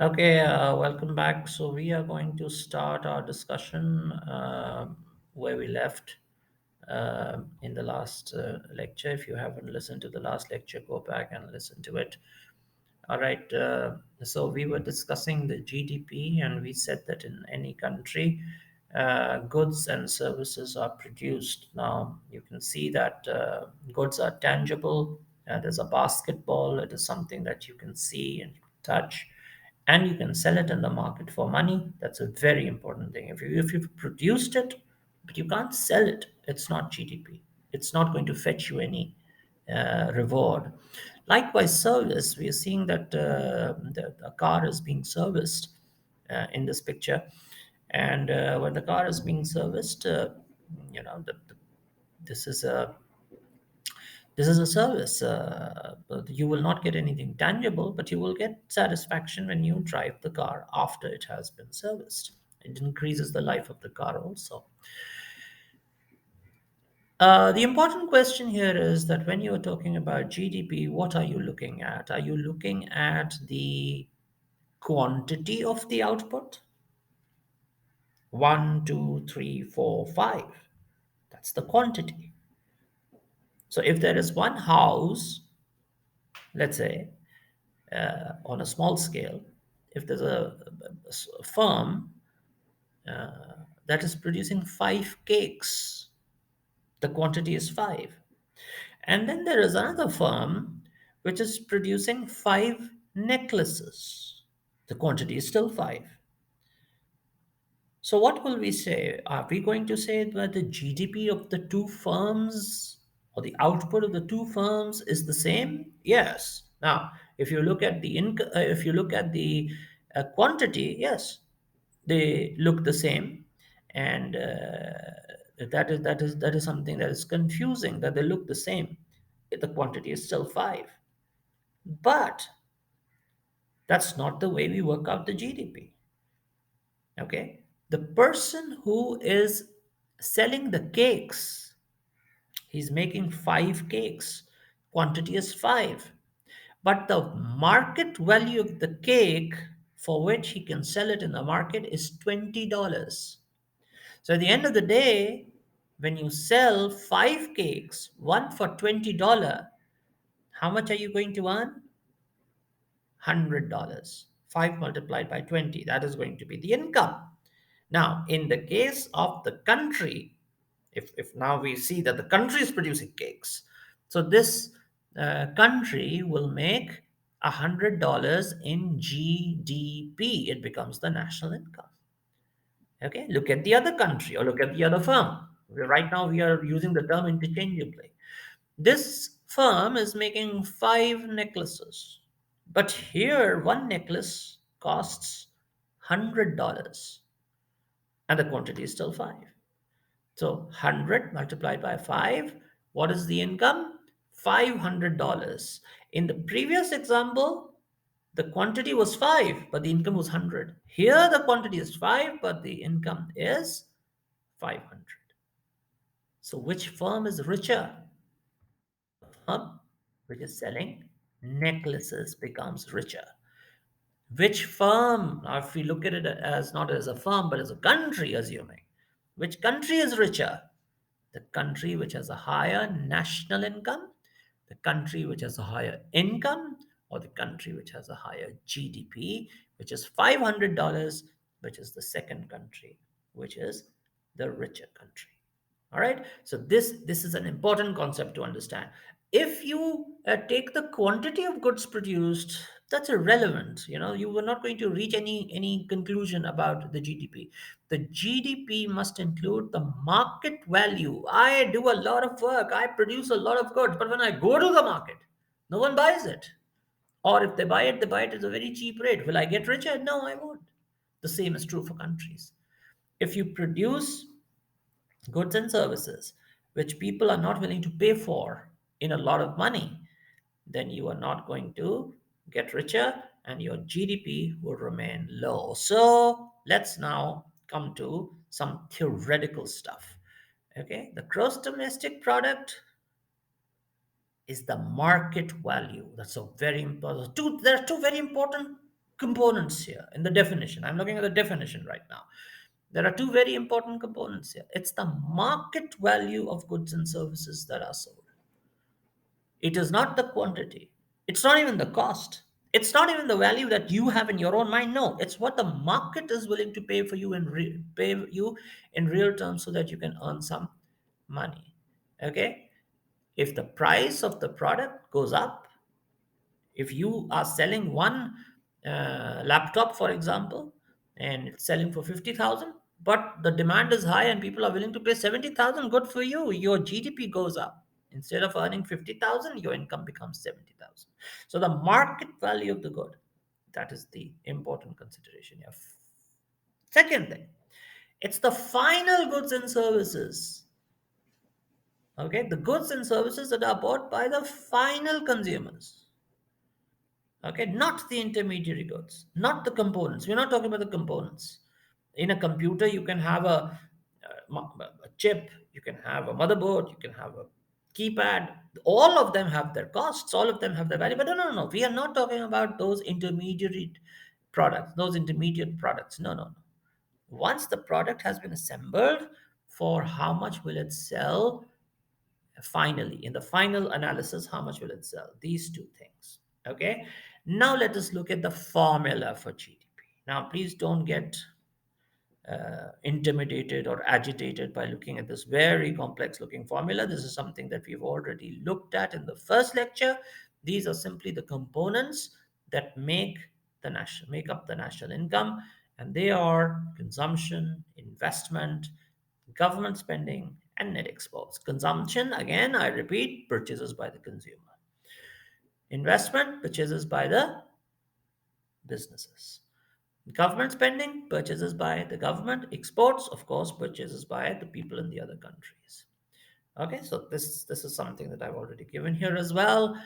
Okay, welcome back. So we are going to start our discussion where we left in the last lecture. If you haven't listened to the last lecture, go back and listen to it. All right. So we were discussing the GDP, and we said that in any country, goods and services are produced. Now you can see that goods are tangible. There's a basketball. It is something that you can see and touch, and you can sell it in the market for money. That's a very important thing. If you've produced it, but you can't sell it, it's not GDP. It's not going to fetch you any reward. Likewise, service, we are seeing that the car is being serviced in this picture. And when the car is being serviced, this is a this is a service. But you will not get anything tangible, but you will get satisfaction when you drive the car after it has been serviced. It increases the life of the car also. The important question here is that when you're talking about GDP, what are you looking at? Are you looking at the quantity of the output? One, two, three, four, five. That's the quantity. So if there is one house, let's say, on a small scale, if there's a firm that is producing five cakes, the quantity is five. And then there is another firm which is producing five necklaces. The quantity is still five. So, what will we say? Are we going to say that the GDP of the two firms or the output of the two firms is the same? Yes. Now, if you look at the if you look at the quantity, yes, they look the same, and that is something that is confusing. That they look the same. The quantity is still five, but that's not the way we work out the GDP. Okay, the person who is selling the cakes, he's making five cakes, quantity is five, but the market value of the cake for which he can sell it in the market is $20. So at the end of the day, when you sell five cakes, one for $20, how much are you going to earn? $100. 5 multiplied by 20, that is going to be the income. Now, in the case of the country, if now we see that the country is producing cakes, so this country will make $100 in GDP. It becomes the national income. Okay, look at the other country or look at the other firm. Right now, we are using the term interchangeably. This firm is making five necklaces, but here one necklace costs $100 and the quantity is still five. So 100 multiplied by 5, what is the income? $500. In the previous example, the quantity was 5, but the income was 100. Here, the quantity is 5, but the income is 500. So, which firm is richer? Firm which is selling necklaces becomes richer. Which firm, now if we look at it as not as a firm but as a country, assuming, which country is richer? The country which has a higher national income, the country which has a higher income, or the country which has a higher GDP, which is $500, which is the second country, which is the richer country. All right, so this is an important concept to understand. If you take the quantity of goods produced, that's irrelevant. You were not going to reach any conclusion about the GDP. The GDP must include the market value. I do a lot of work, I produce a lot of goods, but when I go to the market, no one buys it. Or if they buy it at a very cheap rate. Will I get richer? No, I won't. The same is true for countries. If you produce goods and services which people are not willing to pay for in a lot of money, then you are not going to get richer and your GDP will remain low. So let's now come to some theoretical stuff. Okay, the gross domestic product is the market value. That's a very important. There are two very important components here in the definition. I'm looking at the definition right now. There are two very important components here. It's the market value of goods and services that are sold. It is not the quantity. It's not even the cost. It's not even the value that you have in your own mind. No, it's what the market is willing to pay for you pay you in real terms so that you can earn some money. Okay? If the price of the product goes up, if you are selling one laptop, for example, and it's selling for 50,000, but the demand is high and people are willing to pay 70,000, good for you. Your GDP goes up. Instead of earning 50,000, your income becomes 70,000. So the market value of the good, that is the important consideration here. Second thing, it's the final goods and services. Okay, the goods and services that are bought by the final consumers. Okay, not the intermediary goods, not the components. We're not talking about the components. In a computer you can have a chip, you can have a motherboard, you can have a keypad. All of them have their costs, all of them have their value. But no, we are not talking about those intermediary products, those intermediate products. No. Once the product has been assembled, for how much will it sell finally, in the final analysis, how much will it sell? These two things. Okay, now let us look at the formula for GDP. Now please don't get intimidated or agitated by looking at this very complex looking formula. This is something that we've already looked at in the first lecture. These are simply the components that make up the national income, and they are consumption, investment, government spending, and net exports. Consumption, again, I repeat, purchases by the consumer. Investment, purchases by the businesses. Government spending, purchases by the government. Exports, of course, purchases by the people in the other countries. Okay, so this is something that I've already given here as well.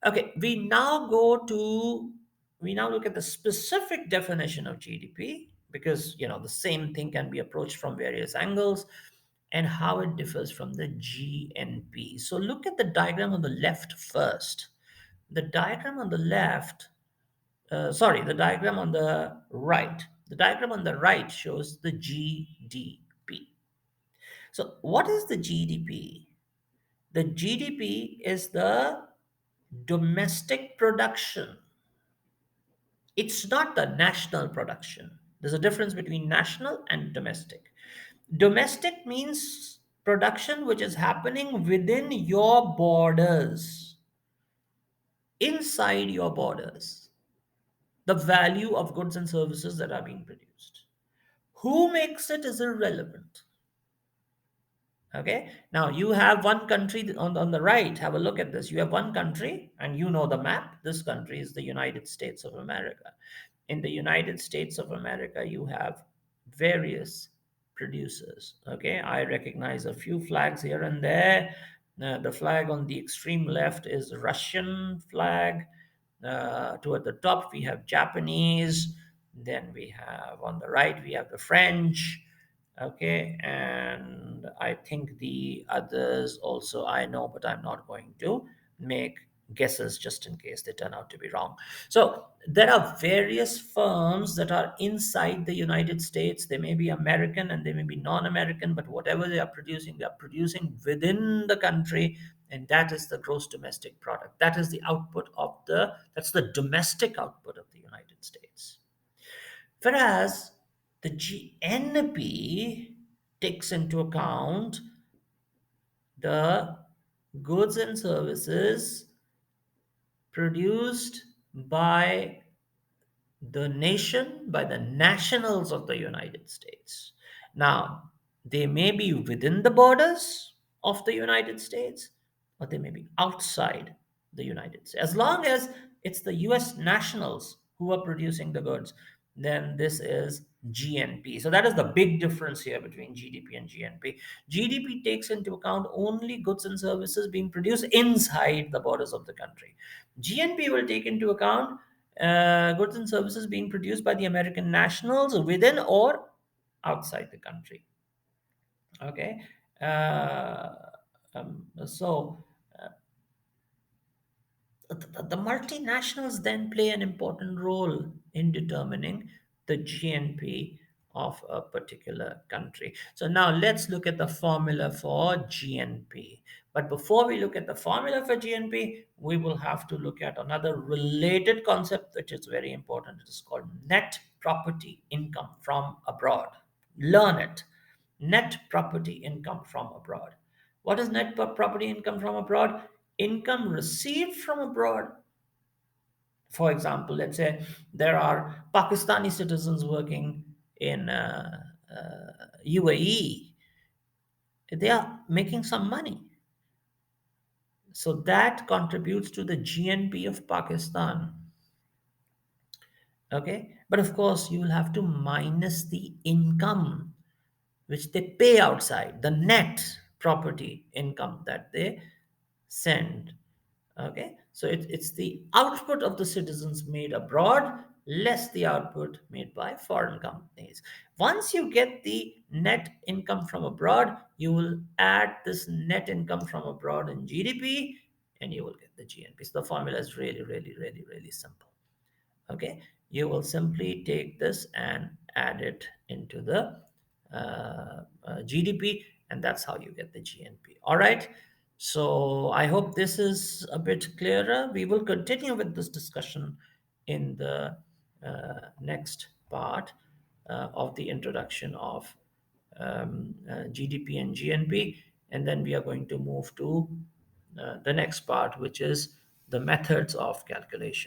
Okay, we now look at the specific definition of GDP, because the same thing can be approached from various angles, and how it differs from the GNP. So look at the diagram on the left first. The diagram on the left, the diagram on the right. The diagram on the right shows the GDP. So what is the GDP? The GDP is the domestic production. It's not the national production. There's a difference between national and domestic. Domestic means production which is happening within your borders, inside your borders. The value of goods and services that are being produced. Who makes it is irrelevant. Okay, now you have one country on the right. Have a look at this. You have one country, and you know the map. This country is the United States of America. In the United States of America, you have various producers. Okay, I recognize a few flags here and there. The flag on the extreme left is Russian flag. Toward the top, we have Japanese. Then we have on the right, we have the French. Okay, and I think the others also I know, but I'm not going to make guesses just in case they turn out to be wrong. So there are various firms that are inside the United States. They may be American and they may be non-American, but whatever they are producing within the country, and that is the gross domestic product. That is the output of that's the domestic output of the United States. Whereas the GNP takes into account the goods and services produced by the nation, by the nationals of the United States. Now, they may be within the borders of the United States, or they may be outside the United States. As long as it's the US nationals who are producing the goods, then this is GNP. So that is the big difference here between GDP and GNP. GDP takes into account only goods and services being produced inside the borders of the country. GNP will take into account goods and services being produced by the American nationals within or outside the country. Okay. Uh, so The multinationals then play an important role in determining the GNP of a particular country. So now let's look at the formula for GNP. But before we look at the formula for GNP, we will have to look at another related concept which is very important. It is called net property income from abroad. Learn it. Net property income from abroad. What is net property income from abroad? Income received from abroad. For example, let's say there are Pakistani citizens working in UAE. They are making some money. So that contributes to the GNP of Pakistan. Okay. But of course, you will have to minus the income which they pay outside, the net property income that they send. Okay, so it's the output of the citizens made abroad less the output made by foreign companies. Once you get the net income from abroad, you will add this net income from abroad in GDP and you will get the GNP. So the formula is really, really, really, really simple. Okay, you will simply take this and add it into the GDP, and that's how you get the GNP. All right, so I hope this is a bit clearer. We will continue with this discussion in the next part of the introduction of GDP and GNP, and then we are going to move to the next part, which is the methods of calculation.